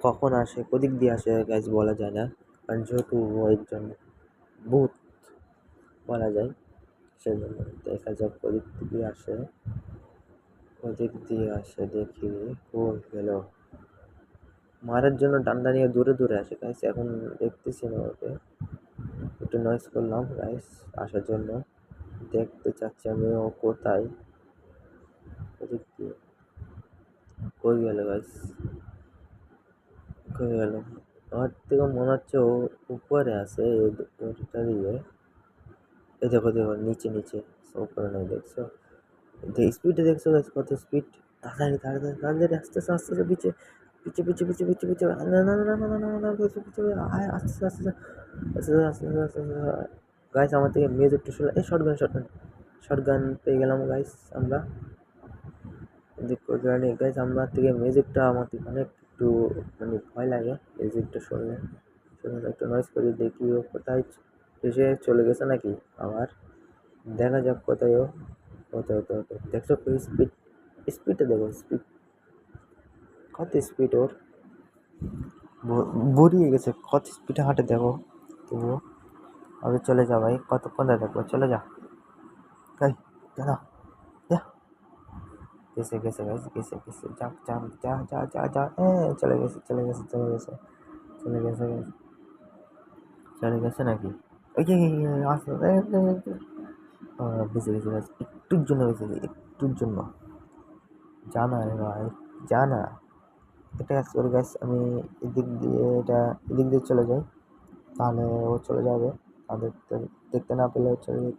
কখন আসে কোদিক দিয়ে আসে গাইস বলা যায় না, কারণ যেহেতু ও একজন ভূত বলা যায়, সেজন্য দেখা যাক কোদিক দিয়ে আসে। ওদিক দিয়ে আসে দেখি। ও গেল মারার জন্য ডান্ডা নিয়ে দূরে দূরে আসে গাইস, এখন দেখতেছি না ওকে। একটু নয়েজ করলাম গাইস আসার জন্য, দেখতে চাচ্ছি আমি ও কোথায়। ওদিক দিয়ে কই গেল গাইস, কই গেল? আমার থেকে মনে হচ্ছে ও উপরে আছে ওটা দিয়ে। এই দেখো দেখো নিচে নিচে, উপরে নয় দেখছো? স্পিডে দেখছো গাইস কত স্পিড, তাড়াতাড়ি তাড়াতাড়ি তাড়াতাড়ি আস্তে আস্তে আস্তে আস্তে পিছে পিছে পিছে পিছে পিছে পিছে না না না না না না না পিছে পিছে আয় আস্তে আস্তে আস্তে আস্তে আস্তে গাইস আমার থেকে মেজ একটু শুনে এই short gun short gun short gun পেয়ে গেলাম গাইস আমরা। দেখো জানি গাইস আমার থেকে মিউজিকটা আমার থেকে অনেক একটু মানে ভয় লাগে মিউজিকটা শুনলে। শুনে একটু নয়েজ করে দেখি ও কোথায় এসে চলে গেছে নাকি আবার। দেখা যাক কোথায় ও। হতে হতে হতে দেখছো স্পিড, স্পিডটা দেখো স্পিড, কত স্পিড ওর, বুড়িয়ে গেছে কত স্পিডে হাঁটে দেখো। তবুও আগে চলে যা ভাই, কতক্ষণ দেখো চলে যা। তাই দাদা যা, গেছে গেছে গেছে গেছে গেছে যা যা যা যা যা যা চলে গেছে চলে গেছে চলে গেছে চলে গেছে চলে গেছে নাকি? ওই যে আসতে বেঁচে গেছে গাছ, একটুর জন্য বেঁচে গেছে, একটুর জন্য। জানা রে ভাই, জানা। এটা কাজ করে গাছ, আমি এদিক দিয়ে এটা এদিক দিয়ে চলে যাই, তাহলে ও চলে যাবে। তাদের দেখতে না পেলে ও চলে যেত।